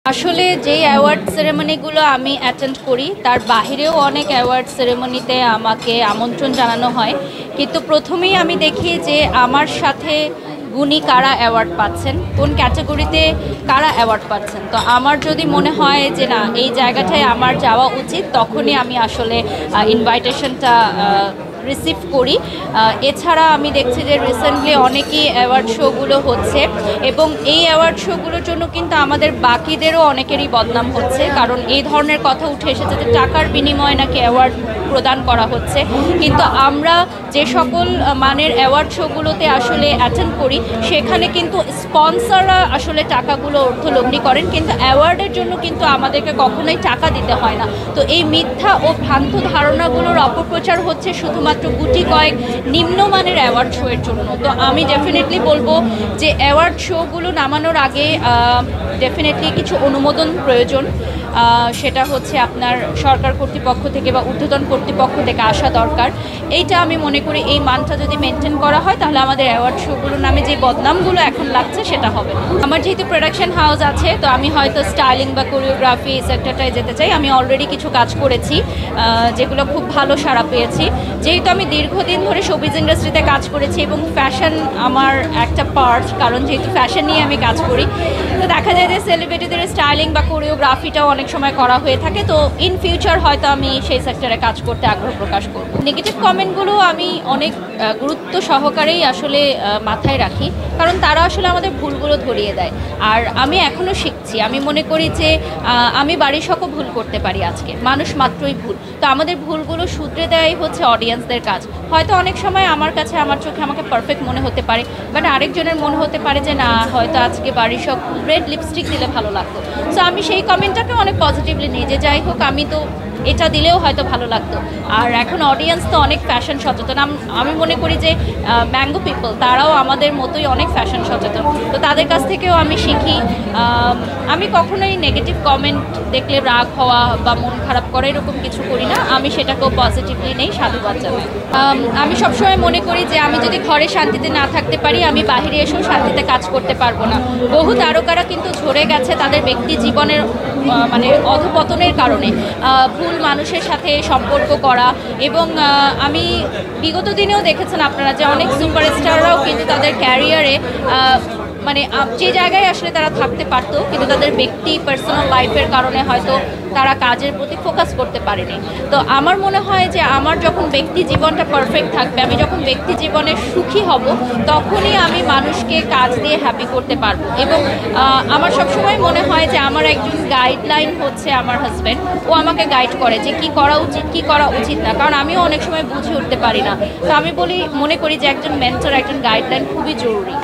আসলে যেই অ্যাওয়ার্ড সেরেমনিগুলো আমি অ্যাটেন্ড করি তার বাহিরেও অনেক অ্যাওয়ার্ড সেরেমনিতে আমাকে আমন্ত্রণ জানানো হয়, কিন্তু প্রথমেই আমি দেখি যে আমার সাথে গুণী কারা অ্যাওয়ার্ড পাচ্ছেন, কোন ক্যাটাগরিতে কারা অ্যাওয়ার্ড পাচ্ছেন। তো আমার যদি মনে হয় যে না, এই জায়গাটায় আমার যাওয়া উচিত, তখনই আমি আসলে ইনভাইটেশনটা রিসিভ করি। এছাড়া আমি দেখছি যে রিসেন্টলি অনেকই অ্যাওয়ার্ড শোগুলো হচ্ছে, এবং এই অ্যাওয়ার্ড শোগুলোর জন্য কিন্তু আমাদের বাকিদেরও অনেকেরই বদনাম হচ্ছে, কারণ এই ধরনের কথা উঠে এসেছে যে টাকার বিনিময়ে নাকি অ্যাওয়ার্ড প্রদান করা হচ্ছে। কিন্তু আমরা যে সকল মানের অ্যাওয়ার্ড শোগুলোতে আসলে অ্যাটেন্ড করি, সেখানে কিন্তু স্পন্সররা আসলে টাকাগুলো অর্থলগ্নি করেন, কিন্তু অ্যাওয়ার্ডের জন্য কিন্তু আমাদেরকে কখনোই টাকা দিতে হয় না। তো এই মিথ্যা ও ভ্রান্ত ধারণাগুলোর অপপ্রচার হচ্ছে শুধুমাত্র গুটি কয়েক নিম্নমানের অ্যাওয়ার্ড শো এর জন্য। তো আমি ডেফিনেটলি বলবো যে অ্যাওয়ার্ড শোগুলো নামানোর আগে ডেফিনেটলি কিছু অনুমোদন প্রয়োজন। সেটা হচ্ছে আপনার সরকার কর্তৃপক্ষ থেকে বা ঊর্ধ্বতন কর্তৃপক্ষ থেকে আসা দরকার। এইটা আমি মনে করি এই মানটা যদি মেনটেন করা হয়, তাহলে আমাদের অ্যাওয়ার্ড শোগুলোর নামে যে বদনামগুলো এখন লাগছে সেটা হবে না। আমার যেহেতু প্রোডাকশন হাউস আছে, তো আমি হয়তো স্টাইলিং বা কোরিওগ্রাফি সেক্টরটায় যেতে চাই। আমি অলরেডি কিছু কাজ করেছি যেগুলো খুব ভালো সাড়া পেয়েছি। যেহেতু আমি দীর্ঘদিন ধরে শোবিজ ইন্ডাস্ট্রিতে কাজ করেছি এবং ফ্যাশন আমার একটা পার্ট, কারণ যেহেতু ফ্যাশন নিয়ে আমি কাজ করি, তো দেখা যায় যে সেলিব্রিটিদের স্টাইলিং বা কোরিওগ্রাফিটাও অনেক সময় করা হয়ে থাকে। তো ইন ফিউচার হয়তো আমি সেই সেক্টরে কাজ করতে আগ্রহ প্রকাশ করব। নেগেটিভ কমেন্টগুলো আমি অনেক গুরুত্ব সহকারেই আসলে মাথায় রাখি, কারণ তারা আসলে আমাদের ভুলগুলো ধরিয়ে দেয়। আর আমি এখনও শিখছি। আমি মনে করি যে আমি বাড়ির সকল ভুল করতে পারি, আজকে মানুষ মাত্রই ভুল। তো আমাদের ভুলগুলো শুধরে দেওয়াই হচ্ছে অডিয়েন্সদের কাজ। হয়তো অনেক সময় আমার কাছে আমার চোখে আমাকে পারফেক্ট মনে হতে পারে, বাট আরেকজনের মনে হতে পারে যে না, হয়তো আজকে বাড়ির সব রেড লিপস্টিক দিলে ভালো লাগতো। সো আমি সেই কমেন্টটাকে অনেক পজিটিভলি নিই যে যাই হোক, আমি তো এটা দিলেও হয়তো ভালো লাগতো। আর এখন অডিয়েন্স তো অনেক ফ্যাশন সচেতন। আমি মনে করি যে ম্যাঙ্গো পিপল তারাও আমাদের মতোই অনেক ফ্যাশন সচেতন। তো তাদের কাছ থেকেও আমি শিখি। আমি কখনোই নেগেটিভ কমেন্ট দেখলে রাগ হওয়া বা মন খারাপ করা এরকম কিছু করি না। আমি সেটাকেও পজিটিভলি নেই, সাধুবাদ জানাই। আমি সবসময় মনে করি যে আমি যদি ঘরে শান্তিতে না থাকতে পারি, আমি বাইরে এসেও শান্তিতে কাজ করতে পারবো না। বহু তারকারা কিন্তু ঝরে গেছে তাদের ব্যক্তি জীবনের মানে অধপতনের কারণে, ভুল মানুষের সাথে সম্পর্ক করা। এবং আমি বিগত দিনেও দেখেছেন আপনারা যে অনেক সুপারস্টাররাও কিন্তু তাদের ক্যারিয়ারে মানে যে জায়গায় আসলে তারা থাকতে পারতো, কিন্তু তাদের ব্যক্তি পার্সোনাল লাইফের কারণে হয়তো তারা কাজের প্রতি ফোকাস করতে পারেনি। তো আমার মনে হয় যে আমার যখন ব্যক্তি জীবনটা পারফেক্ট থাকবে, আমি যখন ব্যক্তি জীবনে সুখী হব, তখনই আমি মানুষকে কাজ দিয়ে হ্যাপি করতে পারবো। এবং আমার সবসময় মনে হয় যে আমার একজন গাইডলাইন হচ্ছে আমার হাজব্যান্ড। ও আমাকে গাইড করে যে কী করা উচিত, কী করা উচিত না, কারণ আমিও অনেক সময় বুঝে উঠতে পারি না। তো আমি মনে করি যে একজন মেন্টর, একজন গাইডলাইন খুবই জরুরি।